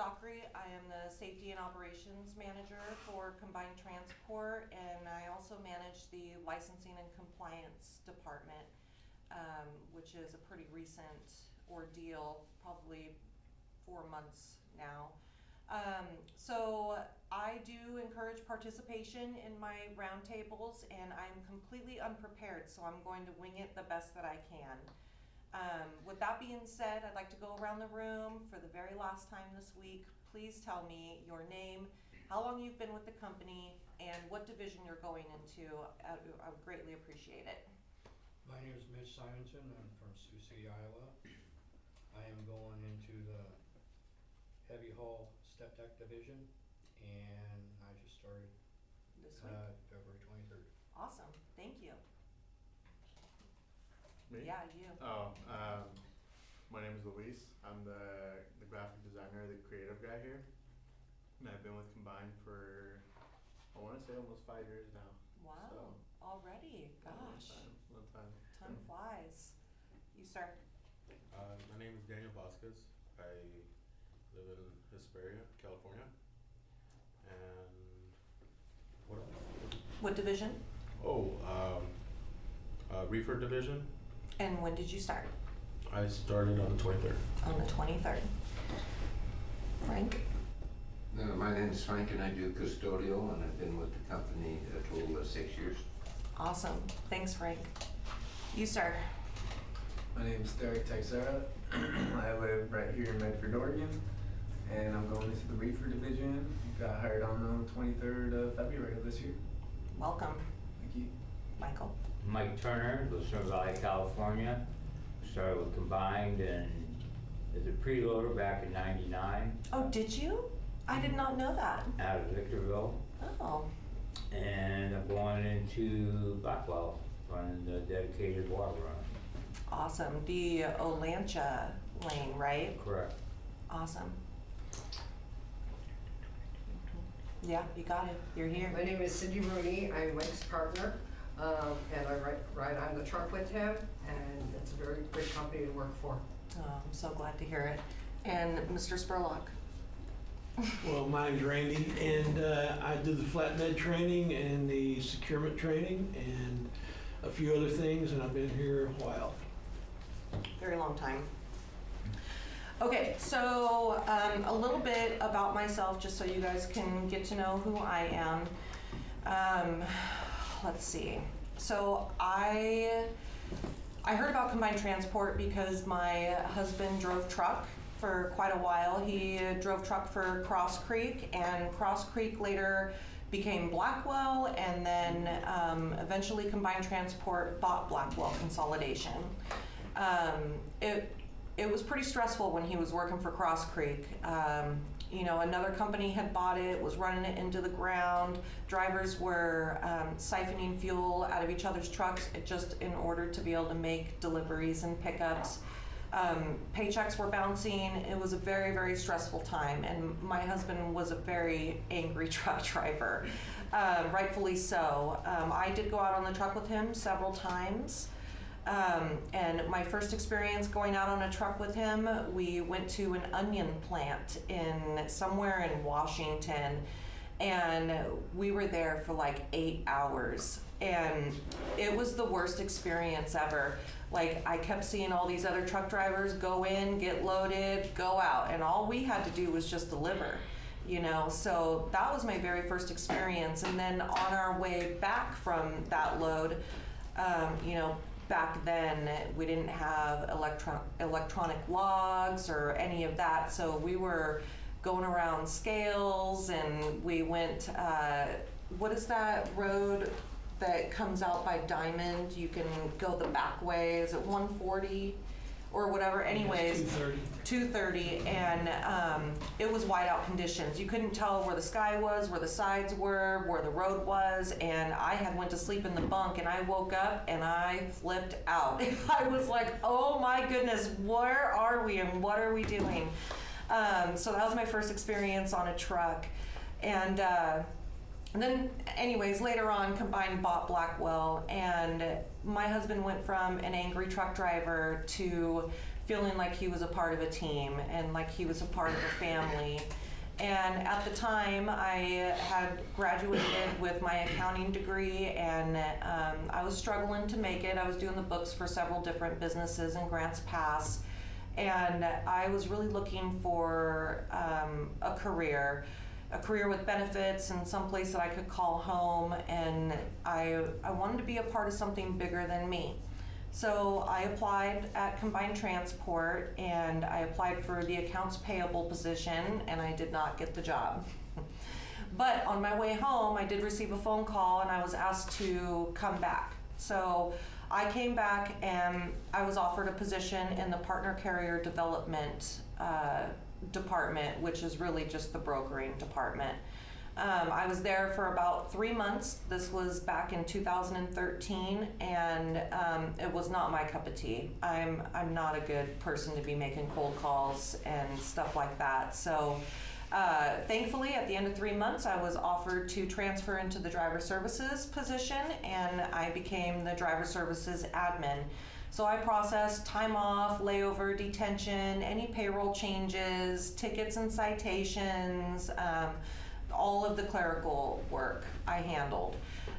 Dockery. I am the Safety and Operations Manager for Combined Transport, and I also manage the Licensing and Compliance Department, which is a pretty recent ordeal, probably 4 months now. So I do encourage participation in my roundtables, and I'm completely unprepared, so I'm going to wing it the best that I can. With that being said, I'd like to go around the room for the very last time this week. Please tell me your name, how long you've been with the company, and what division you're going into. I would greatly appreciate it. My name is Mitch Simonson. I'm from Sioux City, Iowa. I am going into the heavy haul step deck division, and I just started This week? February 23rd. Awesome, thank you. Me? Yeah, you. My name is Luis. I'm the graphic designer, the creative guy here. And I've been with Combined for, I want to say almost 5 years now. Wow, So, already, gosh. Long time. Time flies. You start. My name is Daniel Vasquez. I live in Hesperia, California. And what else? What division? Reefer division. And when did you start? I started on the 23rd. On the 23rd. Frank? My name is Frank and I do custodial, and I've been with the company a total of 6 years. Awesome. Thanks, Frank. You start. My name is Derek Texera. I live right here in Medford, Oregon, and I'm going into the Reefer division. Got hired on the 23rd of February of this year. Welcome. Thank you. Michael? Mike Turner, Lucerne Valley, California. Started with Combined and as a preloader back in '99 Oh, did you? I did not know that. out of Victorville. Oh, And I'm going into Blackwell, running the dedicated water run. awesome. The Olancha lane, right? Correct. Awesome. Yeah, you got it. You're My here. name is Cindy Rooney. I'm Mike's partner, and I ride on the truck with him, and it's a very good company to work for. Oh, I'm so glad to hear it. And Mr. Spurlock? Well, mine's Randy, and I do the flatbed training and the securement training and a few other things, and I've been here a while. Very long time. Okay, so a little bit about myself, just so you guys can get to know who I am. Let's see. So I heard about Combined Transport because my husband drove truck for quite a while. He drove truck for Cross Creek, and Cross Creek later became Blackwell, and then eventually Combined Transport bought Blackwell Consolidation. It was pretty stressful when he was working for Cross Creek. You know, another company had bought it, was running it into the ground. Drivers were siphoning fuel out of each other's trucks just in order to be able to make deliveries and pickups. Paychecks were bouncing. It was a very, very stressful time, and my husband was a very angry truck driver, rightfully so. I did go out on the truck with him several times. And my first experience going out on a truck with him, we went to an onion plant somewhere in Washington, and we were there for like 8 hours, and it was the worst experience ever. Like, I kept seeing all these other truck drivers go in, get loaded, go out, and all we had to do was just deliver, you know. So that was my very first experience. And then on our way back from that load, you know, back then we didn't have electronic logs or any of that, so we were going around scales, and we went, what is that road that comes out by Diamond? You can go the back way. Is it 140 or whatever? Anyways, 230, and it was whiteout conditions. You couldn't tell where the sky was, where the sides were, where the road was, and I had went to sleep in the bunk, and I woke up and I flipped out. I was like, oh my goodness, where are we and what are we doing? So that was my first experience on a truck. And then anyways, later on, Combined bought Blackwell, and my husband went from an angry truck driver to feeling like he was a part of a team and like he was a part of a family. And at the time, I had graduated with my accounting degree, and I was struggling to make it. I was doing the books for several different businesses and Grants Pass, and I was really looking for a career with benefits and some place that I could call home, and I wanted to be a part of something bigger than me. So I applied at Combined Transport, and I applied for the accounts payable position, and I did not get the job. But on my way home, I did receive a phone call, and I was asked to come back. So I came back, and I was offered a position in the partner carrier development department, which is really just the brokering department. I was there for about 3 months. This was back in 2013, and it was not my cup of tea. I'm not a good person to be making cold calls and stuff like that. So thankfully, at the end of 3 months, I was offered to transfer into the driver services position, and I became the driver services admin. So I processed time off, layover, detention, any payroll changes, tickets and citations, all of the clerical work I handled.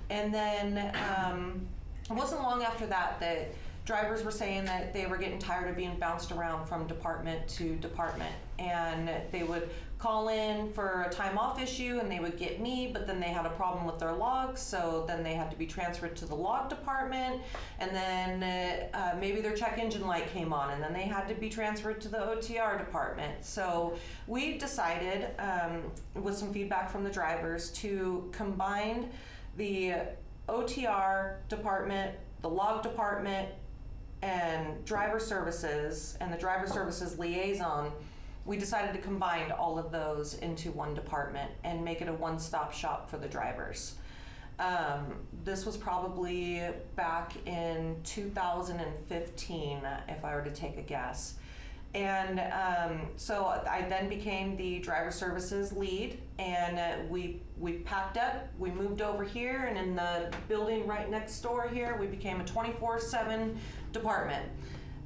And then it wasn't long after that that drivers were saying that they were getting tired of being bounced around from department to department, and they would call in for a time off issue and they would get me, but then they had a problem with their logs, so then they had to be transferred to the log department, and then maybe their check engine light came on and then they had to be transferred to the OTR department. So we decided, with some feedback from the drivers, to combine the OTR department, the log department, and driver services, and the driver services liaison. We decided to combine all of those into one department and make it a one-stop shop for the drivers. This was probably back in 2015, if I were to take a guess. And so I then became the driver services lead, and we packed up, we moved over here, and in the building right next door here, we became a 24/7 department.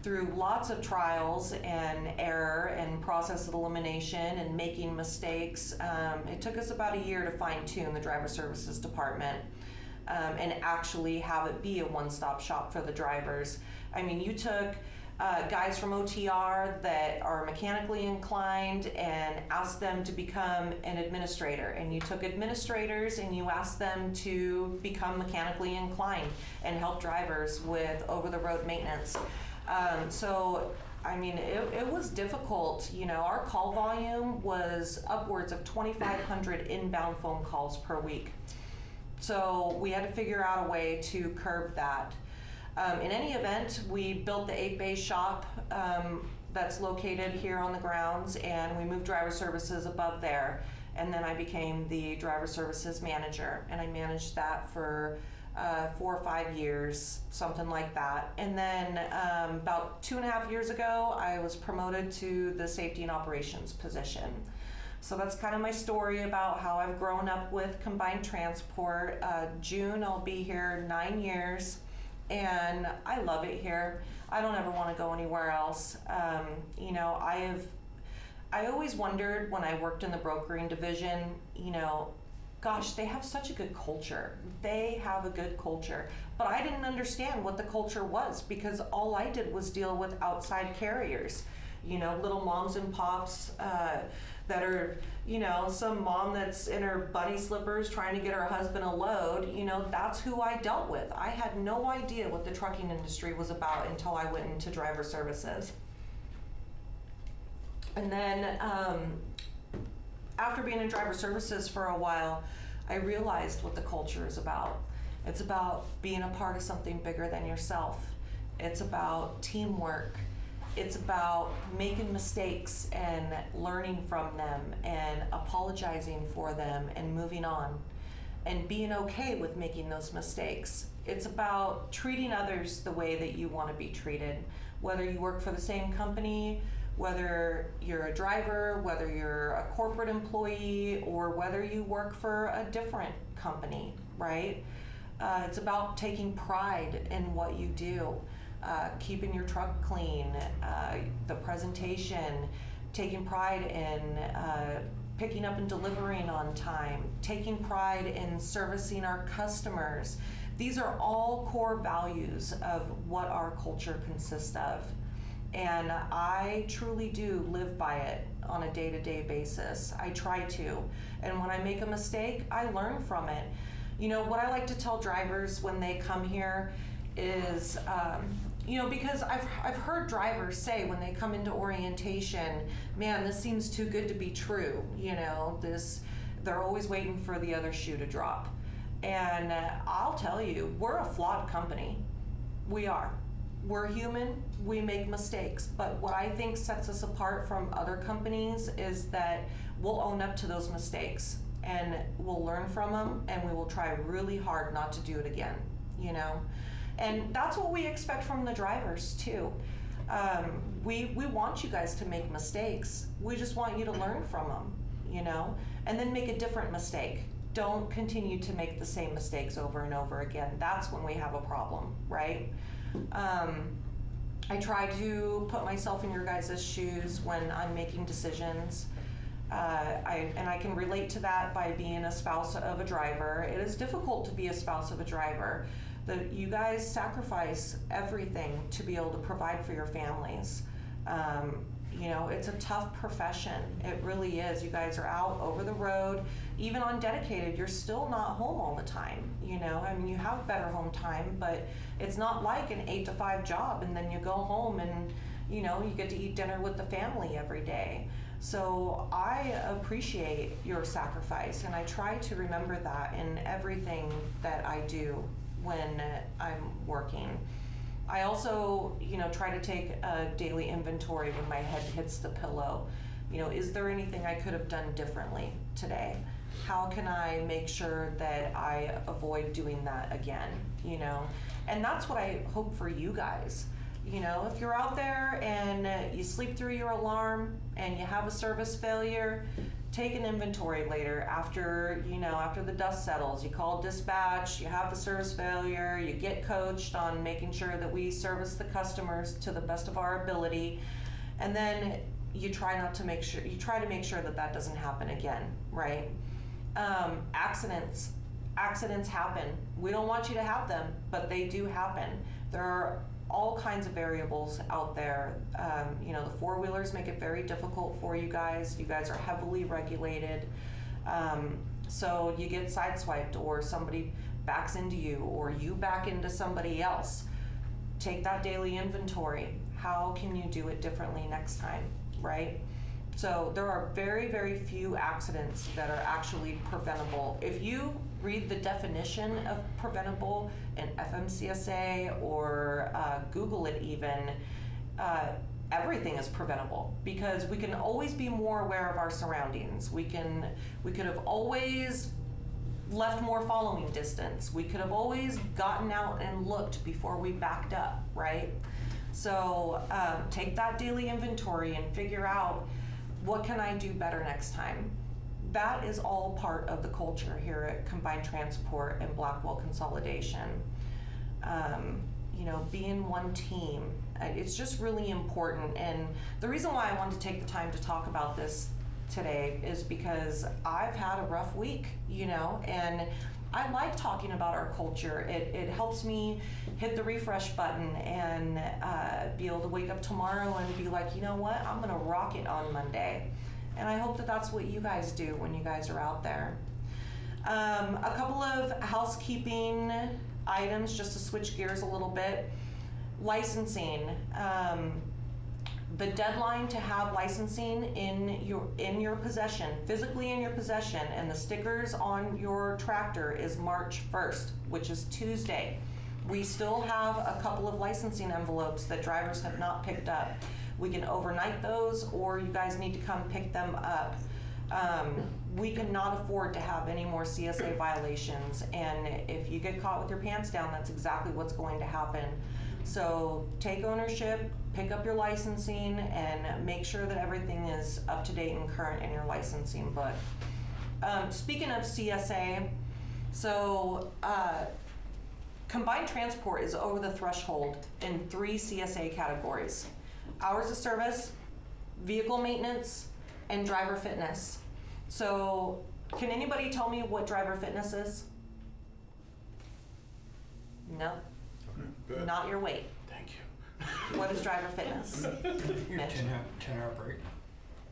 Through lots of trials and error and process elimination and making mistakes, it took us about a year to fine-tune the driver services department and actually have it be a one-stop shop for the drivers. I mean, you took guys from OTR that are mechanically inclined and asked them to become an administrator, and you took administrators and you asked them to become mechanically inclined and help drivers with over-the-road maintenance. So, I mean, it was difficult. You know, our call volume was upwards of 2,500 inbound phone calls per week. So we had to figure out a way to curb that. In any event, we built the 8-bay shop that's located here on the grounds, and we moved driver services above there. And then I became the driver services manager, and I managed that for 4 or 5 years, something like that. And then about 2.5 years ago, I was promoted to the safety and operations position. So that's kind of my story about how I've grown up with Combined Transport. June, I'll be here 9 years, and I love it here. I don't ever want to go anywhere else. You know, I always wondered when I worked in the brokering division, you know, gosh, they have such a good culture. They have a good culture. But I didn't understand what the culture was, because all I did was deal with outside carriers. You know, little moms and pops that are, you know, some mom that's in her bunny slippers trying to get her husband a load. You know, that's who I dealt with. I had no idea what the trucking industry was about until I went into driver services. And then after being in driver services for a while, I realized what the culture is about. It's about being a part of something bigger than yourself. It's about teamwork. It's about making mistakes and learning from them and apologizing for them and moving on and being okay with making those mistakes. It's about treating others the way that you want to be treated, whether you work for the same company, whether you're a driver, whether you're a corporate employee, or whether you work for a different company, right? It's about taking pride in what you do. keeping your truck clean, the presentation, taking pride in picking up and delivering on time, taking pride in servicing our customers. These are all core values of what our culture consists of. And I truly do live by it on a day-to-day basis. I try to. And when I make a mistake, I learn from it. You know, what I like to tell drivers when they come here is, you know, because I've heard drivers say when they come into orientation, man, this seems too good to be true. You know, they're always waiting for the other shoe to drop. And I'll tell you, we're a flawed company. We are. We're human, we make mistakes, but what I think sets us apart from other companies is that we'll own up to those mistakes and we'll learn from them and we will try really hard not to do it again, you know? And that's what we expect from the drivers too. We want you guys to make mistakes. We just want you to learn from them, you know? And then make a different mistake. Don't continue to make the same mistakes over and over again. That's when we have a problem, right? I try to put myself in your guys' shoes when I'm making decisions. I can relate to that by being a spouse of a driver. It is difficult to be a spouse of a driver. You guys sacrifice everything to be able to provide for your families. You know, it's a tough profession. It really is. You guys are out over the road. Even on dedicated, you're still not home all the time. You know, I mean, you have better home time, but it's not like an 8 to 5 job and then you go home and, you know, you get to eat dinner with the family every day. So I appreciate your sacrifice and I try to remember that in everything that I do when I'm working. I also, you know, try to take a daily inventory when my head hits the pillow. You know, is there anything I could have done differently today? How can I make sure that I avoid doing that again, you know? And that's what I hope for you guys. You know, if you're out there and you sleep through your alarm and you have a service failure, take an inventory later after, you know, after the dust settles. You call dispatch, you have the service failure, you get coached on making sure that we service the customers to the best of our ability. And then you try to make sure that that doesn't happen again, right? Accidents happen. We don't want you to have them, but they do happen. There are all kinds of variables out there. You know, the four-wheelers make it very difficult for you guys. You guys are heavily regulated. So you get sideswiped or somebody backs into you or you back into somebody else. Take that daily inventory. How can you do it differently next time, right? So there are very, very few accidents that are actually preventable. If you read the definition of preventable in FMCSA or Google it even, everything is preventable because we can always be more aware of our surroundings. We could have always left more following distance. We could have always gotten out and looked before we backed up, right? So take that daily inventory and figure out, what can I do better next time? That is all part of the culture here at Combined Transport and Blackwell Consolidation. You know, being one team, it's just really important. And the reason why I wanted to take the time to talk about this today is because I've had a rough week, you know, and I like talking about our culture. It helps me hit the refresh button and be able to wake up tomorrow and be like, you know what, I'm gonna rock it on Monday. And I hope that that's what you guys do when you guys are out there. A couple of housekeeping items just to switch gears a little bit. Licensing. The deadline to have licensing in your possession, physically in your possession, and the stickers on your tractor is March 1st, which is Tuesday. We still have a couple of licensing envelopes that drivers have not picked up. We can overnight those, or you guys need to come pick them up. We cannot afford to have any more CSA violations, and if you get caught with your pants down, that's exactly what's going to happen. So take ownership, pick up your licensing, and make sure that everything is up to date and current in your licensing book. Speaking of CSA, so Combined transport is over the threshold in 3 CSA categories: hours of service, vehicle maintenance, and driver fitness. So can anybody tell me what driver fitness is? No, Good. not your weight. Thank you. What is driver fitness? Your Mitch? 10-hour break,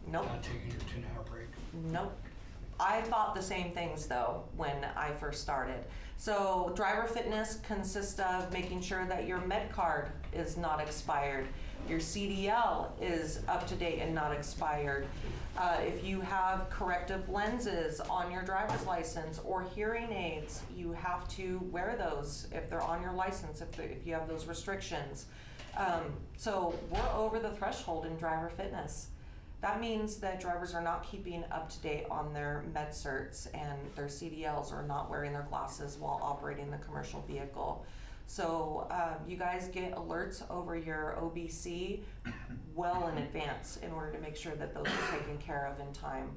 Nope, not taking your 10-hour break. nope. I thought the same things though when I first started. So driver fitness consists of making sure that your med card is not expired, your CDL is up to date and not expired. If you have corrective lenses on your driver's license or hearing aids, you have to wear those if they're on your license, if you have those restrictions. So we're over the threshold in driver fitness. That means that drivers are not keeping up to date on their med certs and their CDLs, or not wearing their glasses while operating the commercial vehicle. So you guys get alerts over your OBC well in advance in order to make sure that those are taken care of in time.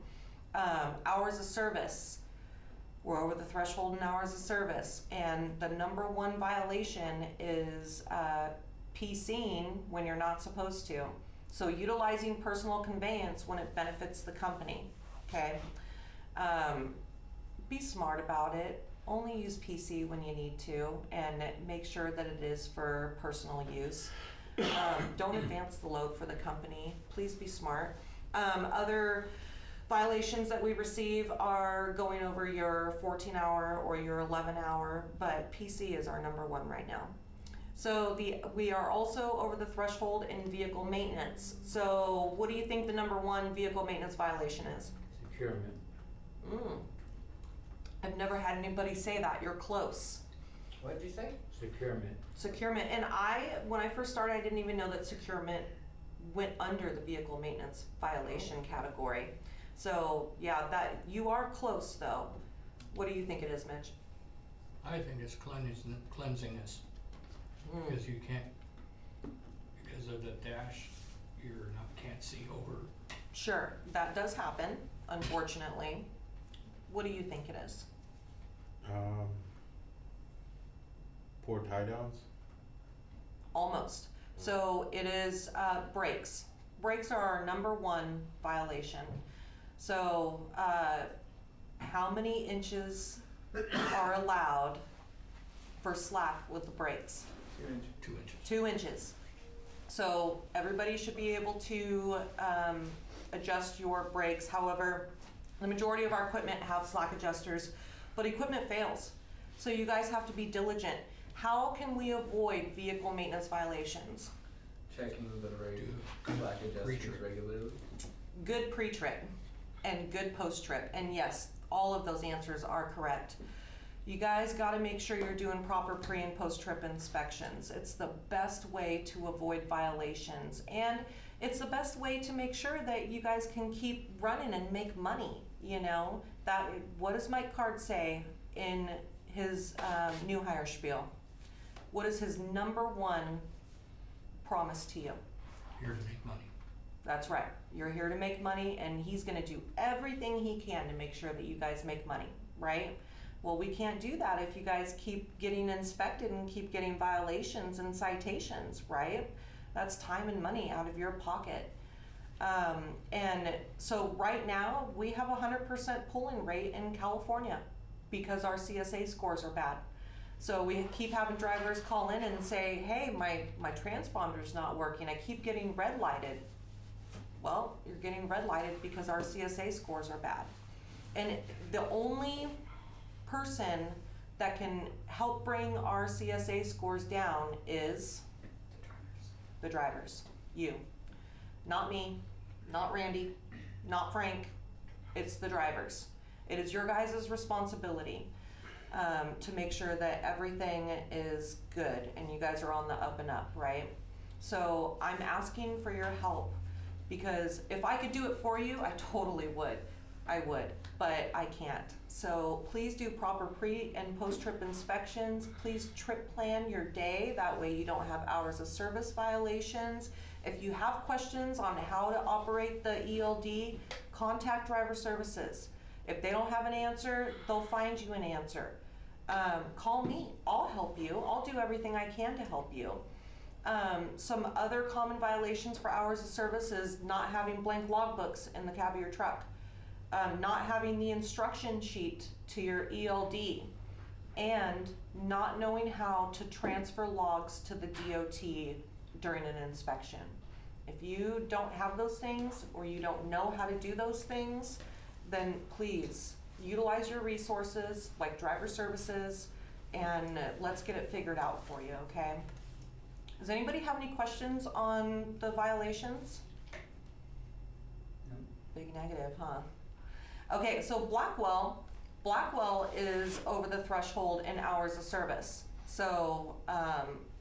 Hours of service. We're over the threshold in hours of service, and the #1 violation is PCing when you're not supposed to. So utilizing personal conveyance when it benefits the company, okay? Be smart about it. Only use PC when you need to, and make sure that it is for personal use. Don't advance the load for the company. Please be smart. Other violations that we receive are going over your 14-hour or your 11-hour, but PC is our #1 right now. So we are also over the threshold in vehicle maintenance. So what do you think the #1 vehicle maintenance violation is? Securement. I've never had anybody say that. You're close. What did you say? Securement. Securement. And when I first started, I didn't even know that securement went under the vehicle maintenance violation category. So yeah, that you are close though. What do you think it is, Mitch? I think it's cleansiness, because you can't, because of the dash, can't see over. Sure, that does happen, unfortunately. What do you think it is? Poor tie downs. Almost. So it is brakes. Brakes are our #1 violation. So how many inches are allowed for slack with the brakes? 2 inches. 2 inches. So everybody should be able to adjust your brakes. However, the majority of our equipment have slack adjusters, but equipment fails. So you guys have to be diligent. How can we avoid vehicle maintenance violations? Checking the rate, Do slack adjustments pre-trip. regularly. Good pre-trip and good post-trip. And yes, all of those answers are correct. You guys gotta make sure you're doing proper pre and post-trip inspections. It's the best way to avoid violations. And it's the best way to make sure that you guys can keep running and make money, you know? What does Mike Card say in his new hire spiel? What is his #1 promise to you? Here to make money. That's right. You're here to make money, and he's gonna do everything he can to make sure that you guys make money, right? Well, we can't do that if you guys keep getting inspected and keep getting violations and citations, right? That's time and money out of your pocket. And so right now, we have a 100% pulling rate in California because our CSA scores are bad. So we keep having drivers call in and say, hey, my transponder's not working. I keep getting red lighted. Well, you're getting red lighted because our CSA scores are bad. And the only person that can help bring our CSA scores down is the drivers. You. Not me, not Randy, not Frank. It's the drivers. It is your guys' responsibility to make sure that everything is good and you guys are on the up and up, right? So I'm asking for your help, because if I could do it for you, I totally would. I would, but I can't. So please do proper pre and post-trip inspections. Please trip plan your day. That way you don't have hours of service violations. If you have questions on how to operate the ELD, contact driver services. If they don't have an answer, they'll find you an answer. call me. I'll help you. I'll do everything I can to help you. Some other common violations for hours of service is not having blank logbooks in the cab of your truck, not having the instruction sheet to your ELD, and not knowing how to transfer logs to the DOT during an inspection. If you don't have those things, or you don't know how to do those things, then please utilize your resources like driver services, and let's get it figured out for you, okay? Does anybody have any questions on the violations? No. Big negative, huh? Okay, so Blackwell is over the threshold in hours of service. So,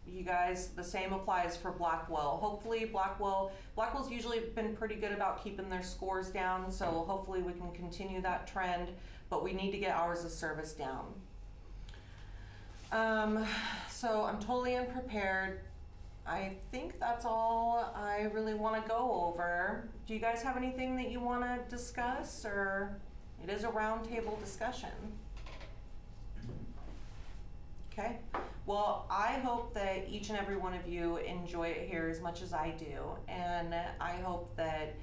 you guys, the same applies for Blackwell. Hopefully Blackwell's usually been pretty good about keeping their scores down, so hopefully we can continue that trend, but we need to get hours of service down. So I'm totally unprepared. I think that's all I really want to go over. Do you guys have anything that you want to discuss, or it is a roundtable discussion? Okay. Well, I hope that each and every one of you enjoy it here as much as I do, and I hope that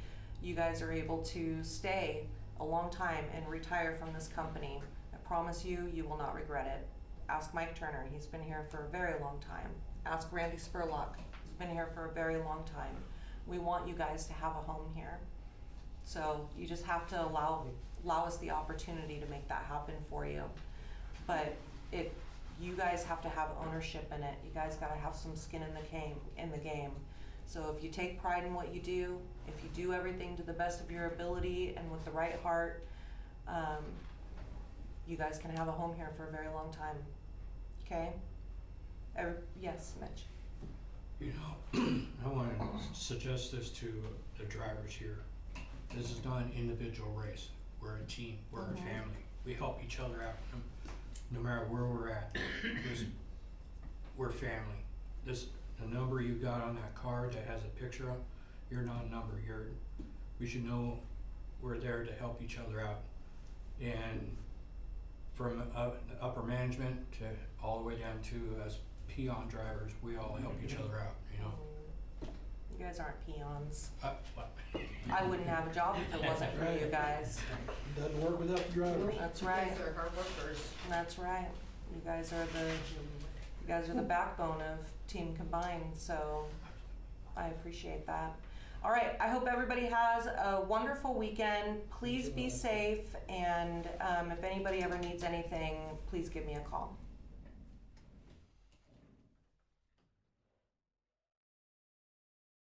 you guys are able to stay a long time and retire from this company. I promise you, you will not regret it. Ask Mike Turner, he's been here for a very long time. Ask Randy Spurlock, he's been here for a very long time. We want you guys to have a home here. So you just have to allow us the opportunity to make that happen for you. But you guys have to have ownership in it. You guys gotta have some skin in the game. So if you take pride in what you do, if you do everything to the best of your ability and with the right heart, you guys can have a home here for a very long time. Okay? Yes, Mitch. You know, I want to suggest this to the drivers here. This is not an individual race. We're a team. We're a family. We help each other out, no matter where we're at. We're family. The number you got on that card that has a picture up, you're not a number. We should know we're there to help each other out. And from upper management to all the way down to us peon drivers, we all help each other out, you know. You guys aren't peons. What? I wouldn't have a job if it wasn't for you guys. Doesn't work without the drivers. That's right. They're hard workers. That's right. You guys are the backbone of Team Combined, so I appreciate that. All right, I hope everybody has a wonderful weekend. Please be safe, and if anybody ever needs anything, please give me a call.